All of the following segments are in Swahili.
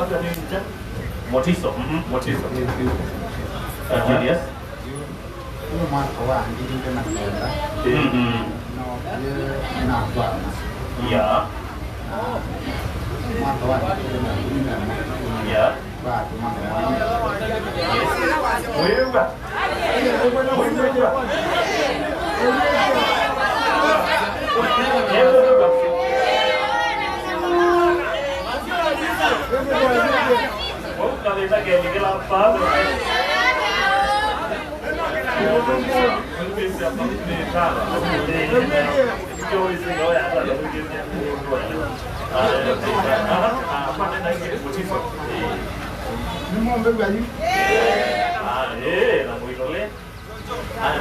What's your name, teacher? Motiso. Motiso. Yes. Rumah kawan jadi kena kena. No, dia nak buat. Ya. Rumah kawan kena. Ya. Buat rumah kawan. Yes. Where ba? Oh, kalau kita kayak gini lapar.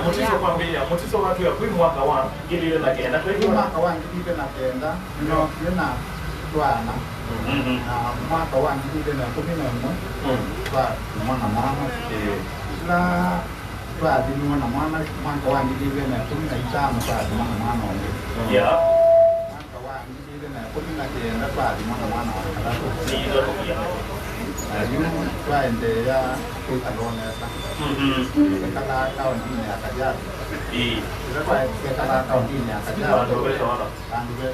Motiso kwambia, motiso watu ya kuimwa kawan, ili na kenda kwa hiyo kawan kita nak kenda, no kena tuana. Mwa kawan kita nak kena no. Buat mana mana. Lah buat di mana mana mwa kawan kita nak kena ita buat mana mana. Ya. Mwa kawan kita nak kena kenda buat di mana mana. Ni lo ya. Ayu buat dia tu alone ya. Kalau tahun ini akan Kita kalau tahun ini akan jadi.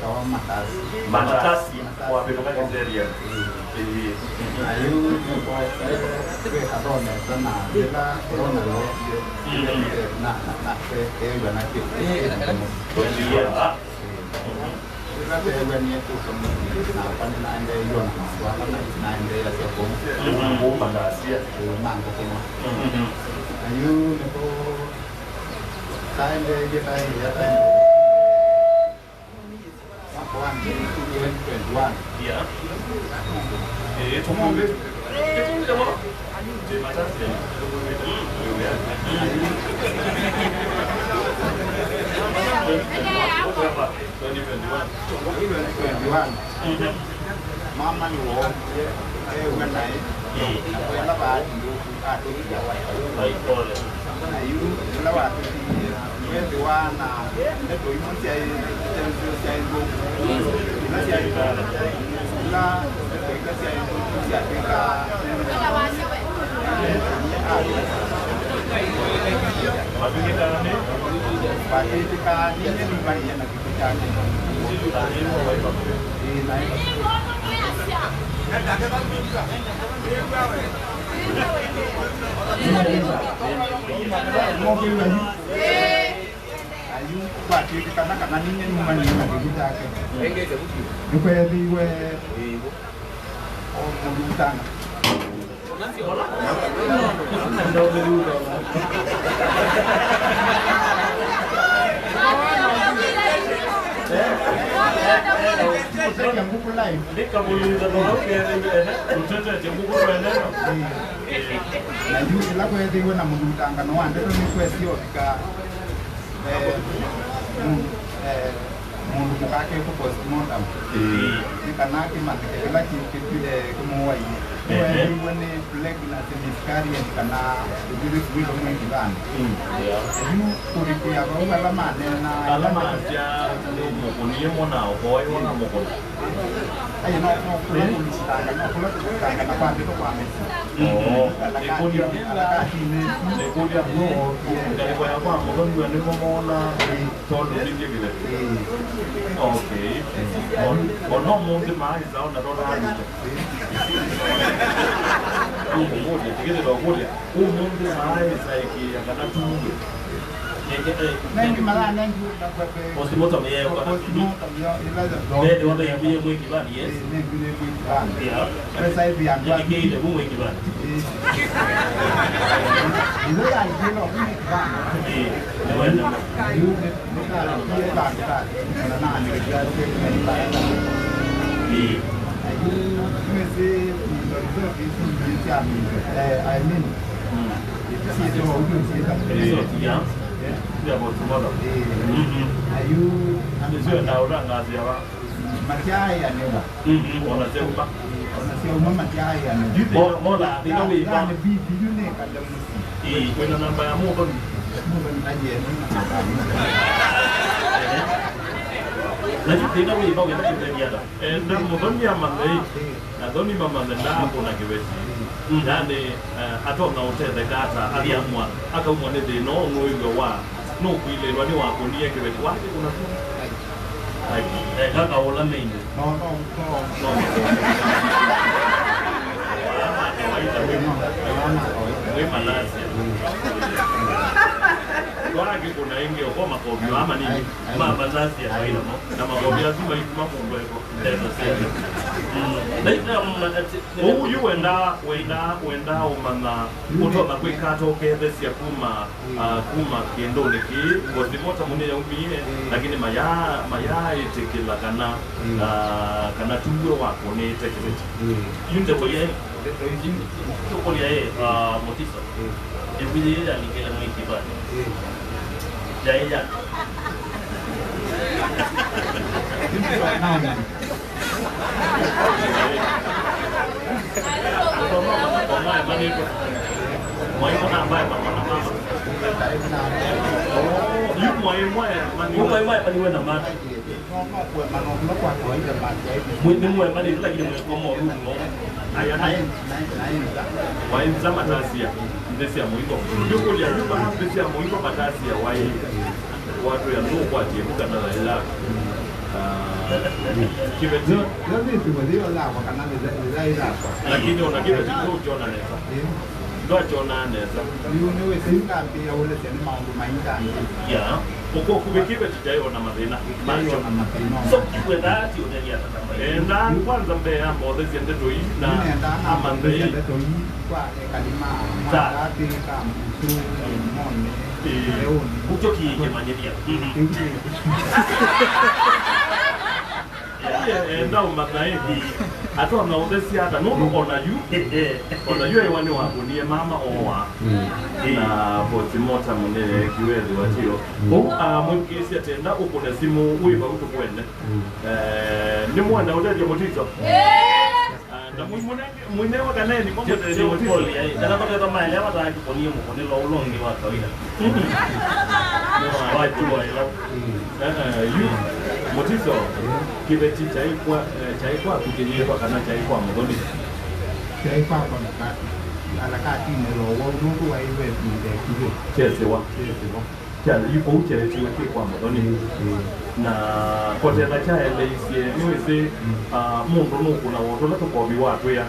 Tahun matas. Matas. Wah, betul kan dia. Ayu kita tahun ni sana kita corona lo. Nak benar kita. Iya. Kita benar tu semua. Apa ni nak anda yon? Apa nak anda ya sepung? Malaysia. Mangkuk semua. Ayu itu saya kita ya saya kawan itu tuan. Iya. Cuma itu apa? Di mana sih? Berapa? 21. Mama lu, bukan naik. Apa baju itu jawab. Baik boleh. Ayu lewat dia tuana, dia tu imun cai bu, dia cai lah, dia cai bu, cai kita. Tapi kita ni, pagi kita ni ni banyak nak kita cari. Tadi mau baik bagus. Ini naik. Mobil lagi. Ayu pagi kita nak kat nani ni mana nak kita akan. Lupa ya di we. Oh, mengutang. Nanti orang. Anda dulu. Saya yang buku lain. Ini kamu lihat orang kaya ni, ucapan jemput orang ni. Ayu sila ko yati wana mengutang kan wan. Itu ni kuesio jika mundu kake ko pos montam. Jika nak iman kita lagi kita kemuai. Ini wani black na semiskari yang kana jadi sebelum main kiban. Ayu kuriku ya kau kalau mana na. Kalau macam ni punya mana, boy mana mukul. Ayo nak pulang polisi tangan, nak pulang tangan apa itu pamer. Oh, ekor dia no, dari banyak apa, mungkin dua ni mana, tahun ni dia gitu. Okay, orang mungkin mah itu nak orang lain. Umur dia, kita dah umur dia. Umur dia mah saya kira akan tunggu. Nanti malah nanti dapat. Pasti motor ni ya. Pasti motor ya, ilaja. Dia orang yang punya mui kiban, yes. Ini punya mui kiban. Ya. Saya biar buat. Jadi kita mui kiban. Itu lah itu loh mui kiban. Itu ni kalau dia bantar, mana nak ni dia dia bantar. Itu mesti itu bisa I mean. Itu sih tu itu sih tak. Ya. Dia buat semua dah. Ayu, Ada siapa tahu orang nggak siapa? Macaya ni lah. Orang siapa? Orang siapa macaya ni. Mau lah, di kau Kan video ni kadang mesti. Kau nak nampak kamu kan? Bukan aja ni. lakini ndio wewe bao yana kimenia da ndio mudhoni ya mandei nadhoni mama ndio kuna kibeti yani atona utete kata aliamwa akaumwa ne de no ngoigo wa no kuile rwani wa kunie kibeti wake kuna kaka ola mende no wewe malasi Wagi kuna ingi kwa makobi ama nini mama nasi ya kawaida na makobi lazima ikuma kumbe iko ndio sasa huyu wenda umana kutoka kwikato kedesi ya kuma kiendone ki bozimota mune ya umie lakini maya itekela kana tunguro wako ne tekele yunde boye motiso ebili ya nikela mwiki bani jaya watu ya ndio kwa jemuka na ila kibetu ndio ndio la kwa kana ila lakini unakiwa tu jona nesa ndo jona nesa ni wewe singa pia ule tena mambo mainda ya uko kubekibe tutaona madena macho na mapino so kwenda ati unalia enda kwanza mbele hapo thesi ndio hii na ama mbele ndio kwa kalima ati kama tu mone kutoki kemanyeria enda umadhaifi hata unaudhesi hata nuko ona yu iwani wakunie mama owa na bozimota munene kiwezi watio mwikisi atenda ukune simu uiba utukwene ni mwana udadio motizo na mwine wa kaneni kwa mwana motizo kana kwa kama ile watu akiponia mkono lo ulongi wa kawaida watu wa yu motizo kibeti chaikwa kukinyekwa kana chaikwa mudhoni chaikwa kwa alakati nero wa nuru wa iwe ndio kiwe chesewa cha yuko uchelewa kwa mudhoni na kote na cha eleise niweze mundu nuko na woto na tukobi watu ya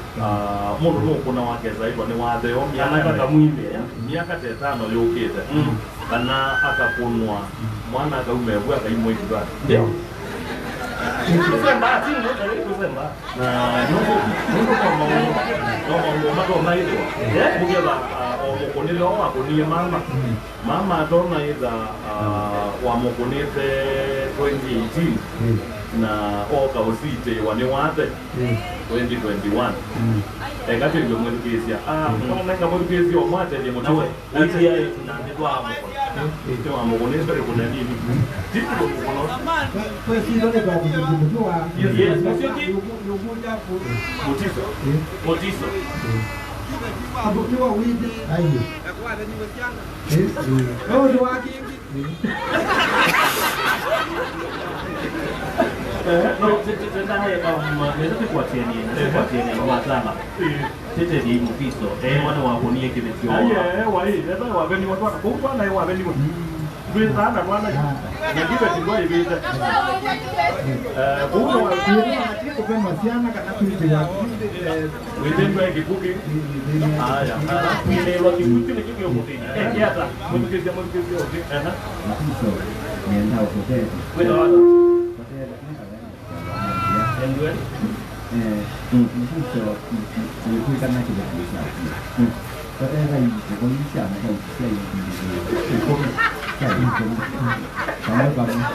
mundu nuko na wake zaidi ni watheo miaka mwimbe miaka 5 yokete kana akakunwa mwana akaume bwa akaimwe kidwa ndio kusema tingo kusema na nuko kama no mato maido bugeba omokonile wakonie mama dona ida wamokonite 2018 na oka usite wani wate 2021 ekati ndio mwelekezi kama nanga mwelekezi wa mwate ni mtawe utia na ndwa ndio amokonite kuna nini tipo kuna kwa hiyo ndio kwa kujua yes motizo abukiwa widi ayi akwada ni wasianga ndio waki no tete naye naweza kufuatilia WhatsApp tete ni mfiso wana wakonie kibetio wai ndio wabeni watu kwa na wabeni bila sana bwana na kibe tibwa hivi huko wa kama siana kana kuitia witendwa kikuki haya ile lo kikuki ni kikio mutini hata mtukizia yote nienda hotel wewe watu ndio mfuso nilikuwa na kile kisa kwa hiyo ndio kuisha na kwa kama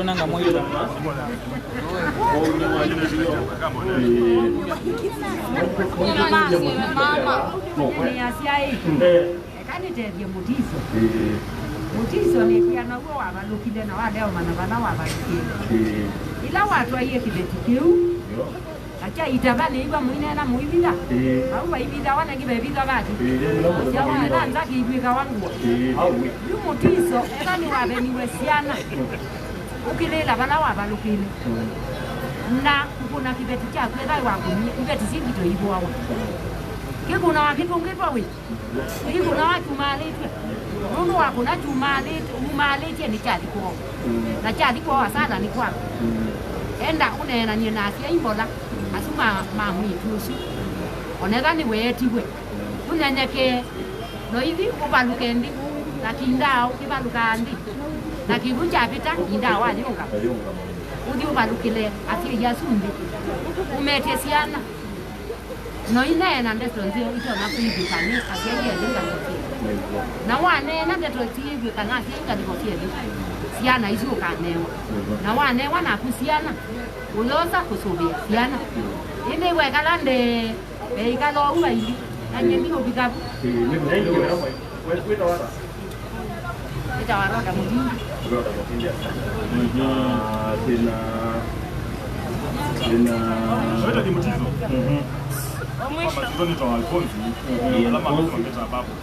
Nanga moito. Mutiso ni kiana kwa wabalukile na wale bana wabalukile. Ila watu aye kibetikiu. Acha itabale iba muine na muibida. Au baibida wana kibebida bati. Jawa na nzaki ibika wangu. Yu mutiso era ni wabeni wesiana. Ukilela bana wabalukile. Na kuna kibeti cha kwenda wangu kibeti sivito ibo wawo. Kikuna wakipungipa wi. Kikuna watu malete. Mungu wako na umalete ni chali kwa. Na chali kwa wasada ni kwa. Enda unena ni na asia imbola. Asuma mamu itusu. Onega ni wetiwe. Unanyake no hivi ubalukendi na kindao kibalukandi. Na kibuja pita kindao aliunga. Udi ubalukile ati yasumbi. Umetesiana. No inena ndeto nzio ito na kuibikani asiye yenga kofi. Na wane na ndeto tibi kana asiye ndikofi. Siana izo kanewa. Na wane wana kusiana. Uloza kusubia siana. Ile wekalande ikalo uwa ili. Anyeni obikabu. Ita waraka mjini. Wewe ni mtizo. Mwisho kwa Alfonso. Alama kumeta babu.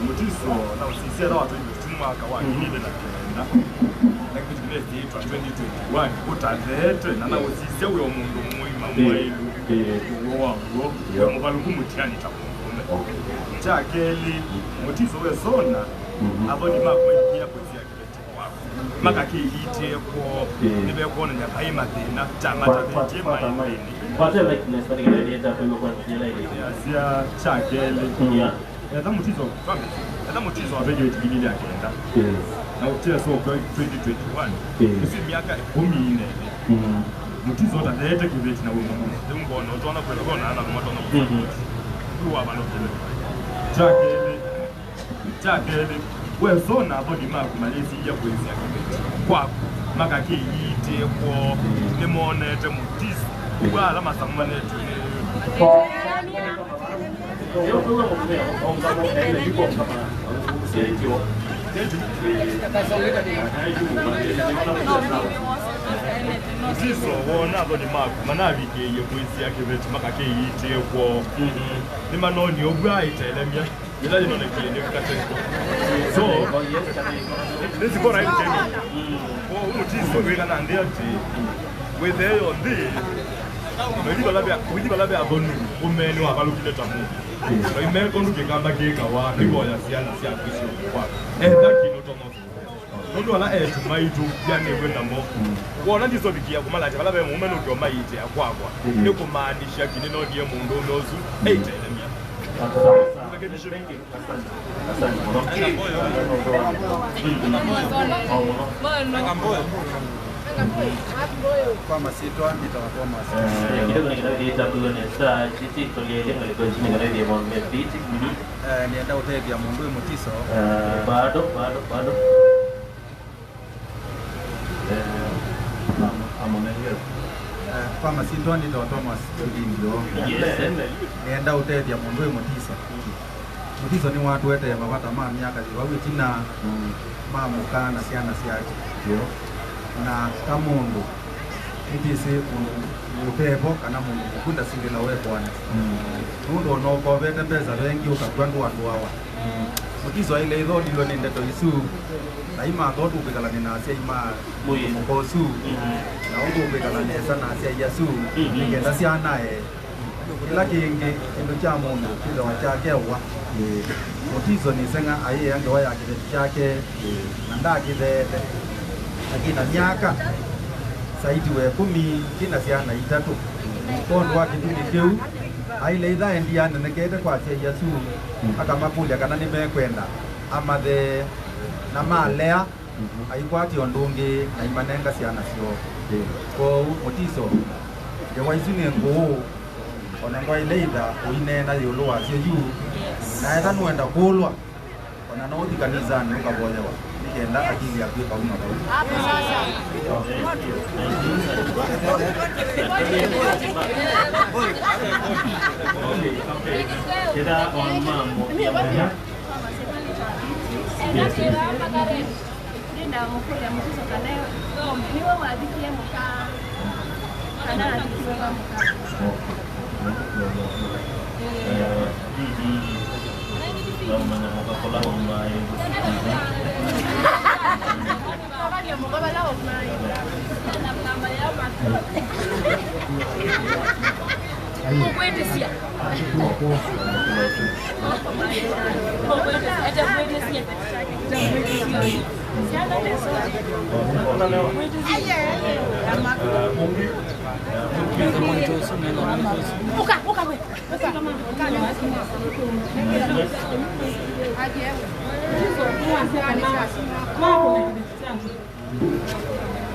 Mtizo na usisia na watu mtumwa akawa hivi na lakini vile yetu 2021 utazete na na usisia uyo mundu muima mwailu wangu mubaluku mutiani takumbume. Chakeli mtizo we zona abodi makwa ikia poesia kibeti kwa maka ke ite ko nebe ko na pai mathina chamata beti mai What a likeness for the idea that we were going to lady. Sia chakele eda mutizo eda mutizo abeje tikibili akenda na utia so kwa 2021 isi miaka 14 mutizo ataleta kibeti na wewe mungu ngono utaona kwenda kona ana moto na kuwa bano kile chakele wewe zona bodi mako malezi ya kuweza kibeti kwako maka ke yite ko nemonete mutizo kwa alama samane tu Eu fui uma mulher, vamos dar uma regra de como Siso wona bodi mako manabi ke ye poesi yake beti maka ke yite ko ni manoni ogwa itelemia ila ni none kile nikate so this is what I'm telling you oh mutizo wega na ndiati with the on this we balabe abonu umeni wa balukile tamu so imeni kono ke kamba ke kawa bibo ya siana sia kwisho kwa kino tomo ndo wala tumaitu yani kwenda mo wona ndizo bikia kumala cha balabe umeni ndo maite akwakwa ne kumaanisha kineno ndiye mundu nozu elemia Kwa masito nitawatoa kidogo nikitafuta kuona saa sisi tuliele kwa chini ngare ya mwambie biti nienda hoteli ya Mundu Mutiso bado kwa masito nitawatoa studio nienda hoteli ya Mundu Mutiso Mutiso ni watu wete ya mabata miaka ziwawe tina mamukana siana siaje na kamundu itise upepo kana mundu kunda singela wekwana mundu no ko vete pesa wengi ukakwandu wandu wawa Mutiso ile idho ndilo nende to isu na ima thotu ubikala nina asia ima mukosu na ungu ubikala nesa na asia yasu ngenda siana ila kingi kindu cha mundu kile wachake wa Mutiso ni senga aye yange waya kile chake na ndaki vete lakini miaka saidi we 10 kina siana itatu kondo wake tuli keu aile idha endiana nekete kwa sia yasu akamakulia kana nimekwenda ama the na malea aikwati ondungi na imanenga siana sio ko Mutiso ye waizune ngo onengwa ile idha uinena yolwa sio yu na eza nuenda kulwa ona no thikanizani ukabolewa kenda akili ya kuweka uma kwa hapo sasa kita on mambo nenda mkule Mutiso kaneo niwe wadhikie mka kana atikiwa mka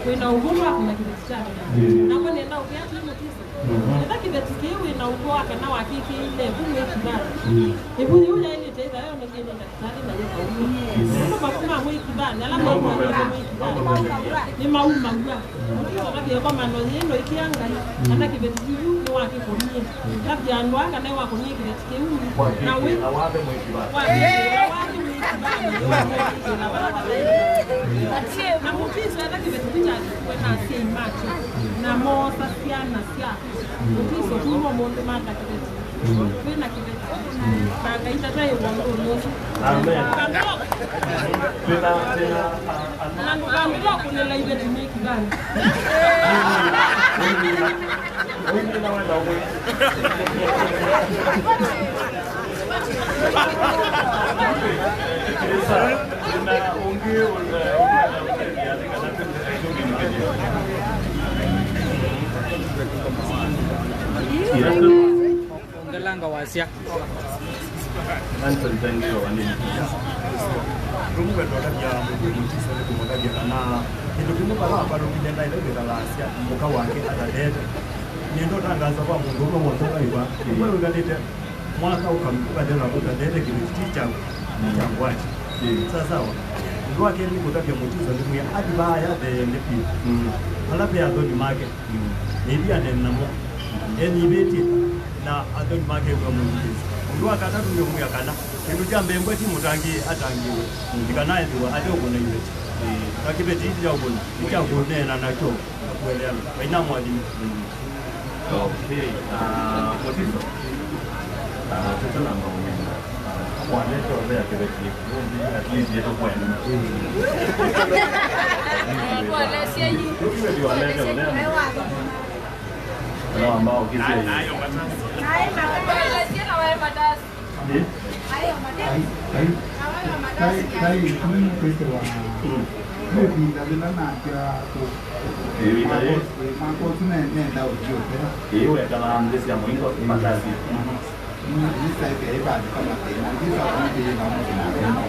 Wina uhuru wako na kibeti chake na kwa nenda ukiacha Mutiso nenda kibeti kiwe na uhuru wake na wakiki ile bunge kibali hebu yule ile tena yeye ndio daktari na yeye kwa kama mwe kibali alama kwa ni mauma ngwa Mutiso kabisa kwa mano yendo ikianga hata kibeti kiwe ni wake komie labda anwanga na wako ni kibeti kiwe na wewe awabe mwe kibali na Mutiso hata kibeti chake kwenda si macho na mosa siana sia Mutiso kuma mundu mata kibeti kwenda kibeti banga itataye wangu nusu amen tena ndio kulela ibeti ni kibali mimi na wenda wewe Esa Galang kawasia. Nanti tengok ani. Rumah berdoa dia mungkin saya tu muda dia karena itu kita kalau baru kita dah itu kita rahasia muka wakil ada deh. Ni tu dah gak sebab mungkin orang mau tahu iba. Iba juga dia mau tahu kamu ada nak buat deh kita cicam buat. Sasa. Dua kali muda dia mungkin saya tu yang ada bahaya deh lepi. Kalau dia tu di market. Ni dia ada nama. Ni beti. Na ada di market mungkin. Dua kata tu yang muda kana. Itu jambe mbwe ti mutangi atangiwe. Ndikanaye ndiwa ade ubona iwe. Takibe ti ya ubona. Ija ubona na nacho. Kwelelo. Baina mwadi. Okay. Motizo. Sasa na ngombe. Kwa leo leo kibeti. At least yeto kwa ni. Kwa leo sia yi. Kwa leo leo. Ndio ambao kisi. Hayo matasi. Hayo matasi na wewe matasi. Hayo matasi. Kai ini peristiwa. Lebih dari mana dia tu? Mako tu ni dah ujian. Iya, kalau ambil yang minggu matasi. Ini saya kira kalau nanti soalnya di nomor ini.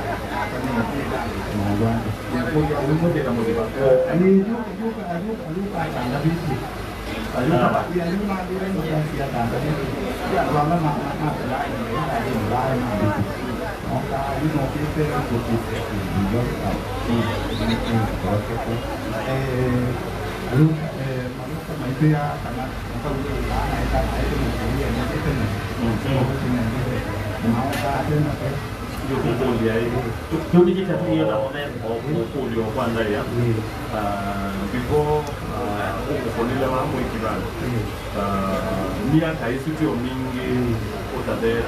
Yang punya dia kamu di bawah. Ini juga ada lebih. Ayo apa? Iya, ini mah dia yang siapa tadi. Ya, lama mak lain lain. Maka ini mau kita untuk juga. Lalu malu sama itu ya karena kalau itu dia itu mau ada nak Jadi kita punya namanya portfolio pandai ya. Before portfolio lama mungkin kiban. Dia kai suci ominggi kota deh.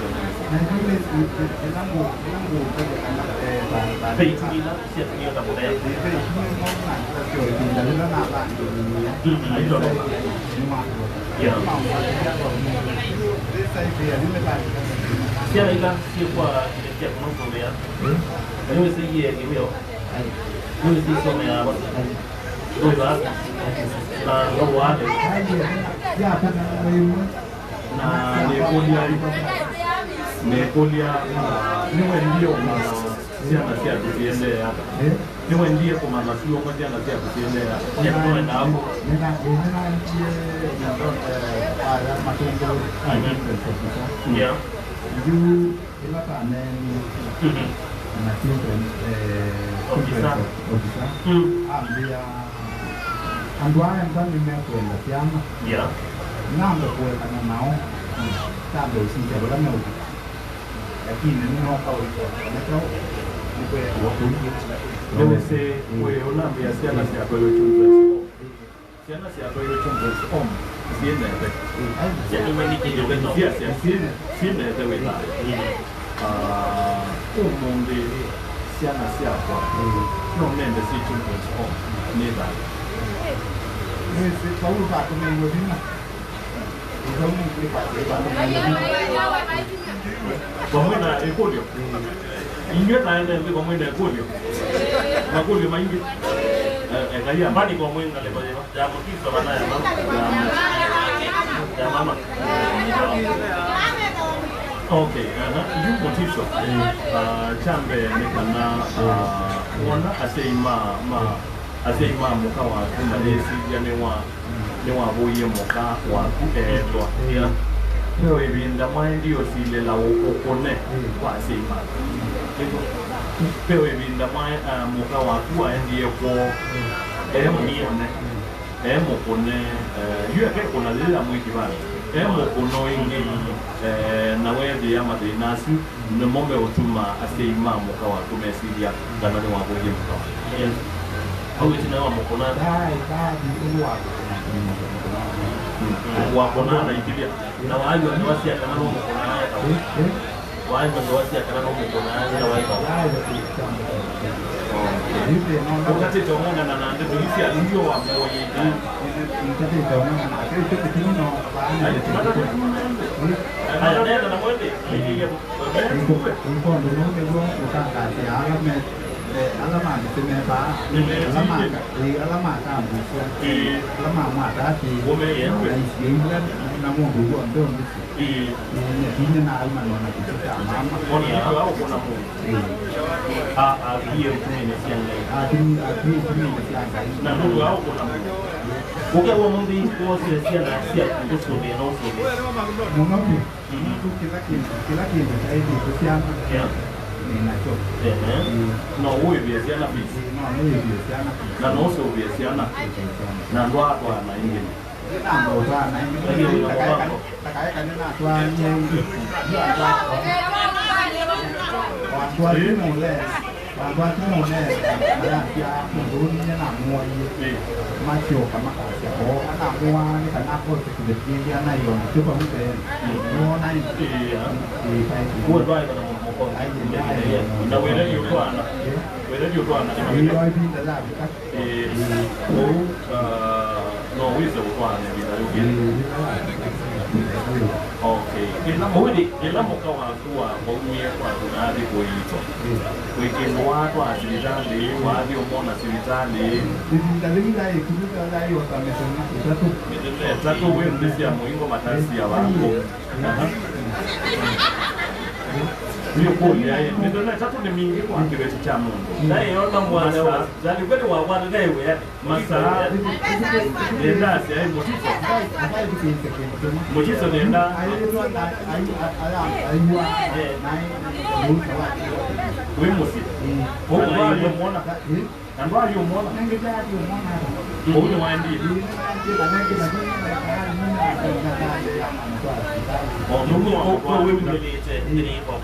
Baik ni lah siap ni tak boleh. Ya. Siapa ikan siapa siapa masuk ya? Ini mesti ye gimana? Ini mesti sama ya bos. Dua belas. Nah, luar deh. Nah, Nekolia, ni wendio siapa siapa siende ya? Ni wendio koma masio koma siapa siapa siende ya? Siapa tu yang tahu? Ni nak dia ada macam tu. Ya. Ju ilakan masih Ofisa. Dia anduan yang kan ini kuat siang. Ya. Nam kuat karena mau. Tak boleh sih jadi mau. Tapi ini mau kau itu. Macam ni kuat waktu ini. Debe ser una siapa siapa itu cuma. Siapa siapa itu cuma om. Siende deh. Jadi mana kita juga tahu. Siende deh kita. Umum di siapa. Nomor di situ cuma om. Ni dah. Ni tahu tak tu minggu ni lah. Itu mungkin Kamu nak ikut dia. Ingat lain dari kamu nak ikut dia. Aku dia main gitu. Kaya apa ni kamu yang lepas ni? Jangan mungkin seorang yang mana? Jangan mana? Okay, you motif so. Jambe ni kerana wana aseima muka wa Malaysia ni wa boye muka wa kuetwa. Ya. Pero ebinda mai dio si le la okone wa aseima. Pero ebinda mai muka wa ku ndiye ko mone mokone yue ke kona le la mu kibana. Mokono ingi na wewe ya madinasu no mombe utuma aseima muka wa kumesidia kana ni wa boye muka. Au tina wa mokona dai di luar. Wakona na ikilia na wale wanawasia kana no mokona ya tawi wale wanawasia kana no mokona ya wale wakati tunaona na ndio tulisi ndio wa moyo Kita tunaona na kitu kitino haya nenda na mwende Info ndio ndio utaka siara me alamat di sini Pak. Alamat kan bukan. Alamat tadi. Kan namun dulu untuk ini nak alamat mana kita mama. Oni aku namu. Iya itu ini siang ni. Ini siang kan. Nah dulu aku namu. Bukan orang di kuasa siang itu sudah no sudah. Mungkin itu kita saya di siang. Na cho no uwe biasiana bisi na no so biasiana na ndwa kwa na ingi na ndo kwa na ingi takai kan na kwa nyengi kwa mole kwa mole ya ya mudun ni na moi ma chio kama ya ko na kwa ni kana ko se de ya na yo tu pa mu te no na ni kai ku dwa ka na mo na wele yu kwa na ni oi pin da la ka no wi so kwa ne bi da yu ki okay ila mo di ila mo ka wa ku wa mo mi kwa ku na di ko yi to ku ki mo wa kwa si da ni wa di mo na si da ni da li da yi ku da yi wa ta me so na za tu we ndisi ya muingo matasi ya wako Hiyo kodi ya yeye ndio na tatu ni mingi kwa kiwete cha Mungu. Na hiyo na mwana zali kweli wa wana naye wewe masaa nenda si ai mochiso nenda we mosi o wa yo mona ando ayo mona o ni wandi o no ko we ndelete ni kwa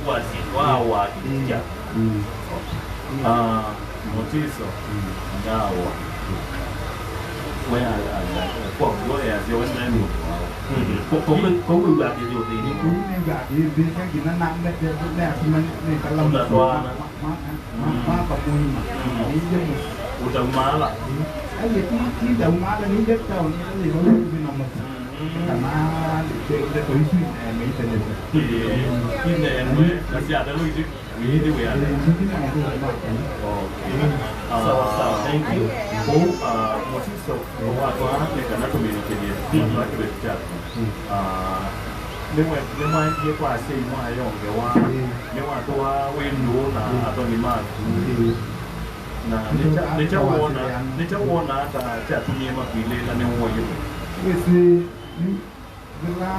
wazi wawa kijja motiso ngawa where kwa ngoya zio nani ko ba ke yo ni ku ni ga di kan kina nang le man ni kalam ma pa mu ni je mu utamala ai ti da ma la ni je ta ni ko ni no mo karena de polisi me tene ini masih ada lu itu ini we ada okay thank you motiso wa ne kana community dia wa ke chat lemwa ye kwa sei mwa yo ke wa ne wa to wa window na atoni ma na ne cha wona ta cha tumie mapile na ne wo yo ese ni bila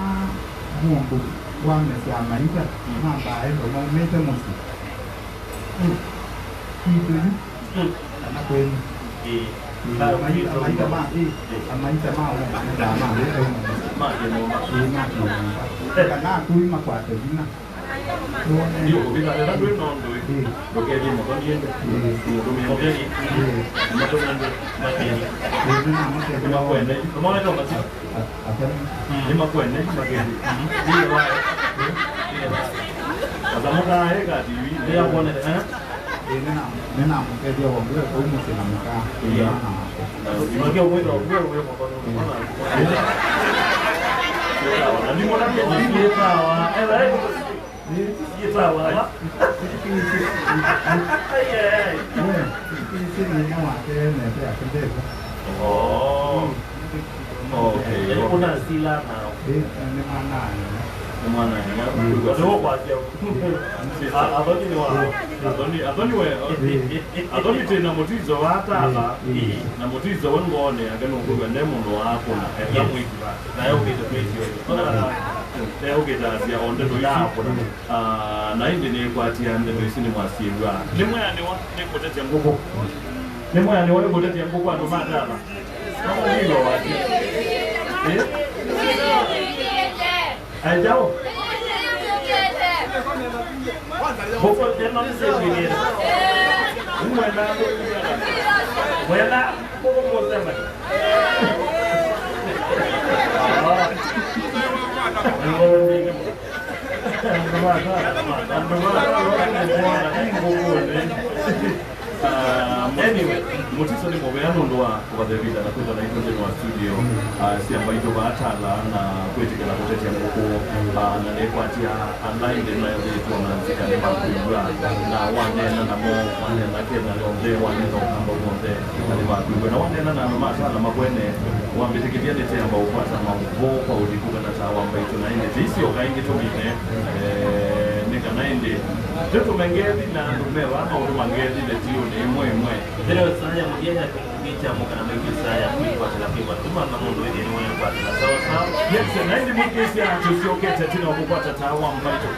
mungu wamesema maisha mambo hayo mamete mosi kitu ana kwenu maisha karena aku lima kuat jina Yo, kita ada dua non dua. Oke, dia mau dia. Mau dia ni. Mau tu nanti. Lima koin ni. Kemana tu masih? Lima koin ni bagi. Ni apa? Kalau mau dah kan TV. Dia apa ni? Ini nama ke dia orang dia tahu mesti nama kah. Iya. Bagi orang itu, orang mau tu mana? Nanti mau nanti dia tahu. Baik. Iya tahu lah. Oh. Oke. Jadi punya sila now. Ini mana? Mana ya? Ada apa dia? Ada ni wah. Ada ni tena motizo hata hapa. Na motizo wangu ni agano kwa ndemo ndo hapo na kamu hivi. Na yeye ndio pesa. Leo getasia onde hapo na indi ni kwatia ndendo isini mwasirwa nimwe yani wa nekotete ngoko nimwe yani wa nekotete ngoko ando madala kama hilo wapi ajao boko tena msevile wenda boko mosema Anyway, mutiso ni mobeano ndoa kwa David na kwenda na hizo wa studio si ambayo ito baatala na kwetika na kutetea mkuu na nekwatia online na yote tunaanzika ni makuibwa na wanena na mo wanena kena londe wanena kamba bonde na makuibwa na wanena na mama na mabwene wambetekedia nete ambao upata mambo kwa ulikuwa na tawa ambayo tunaende jinsi okaingi tumine nika naende Joto mengezi na numewa ama urumangezi le tiyo ni mwe. Pero sana ya mjenya kicha mukana mengi sana ya kwa telakiwa. Tuma na mundu ile ni mwe kwa sawa sawa. Yes, na ndi mkesi ya tusio kete tina wakupata tawa ambayo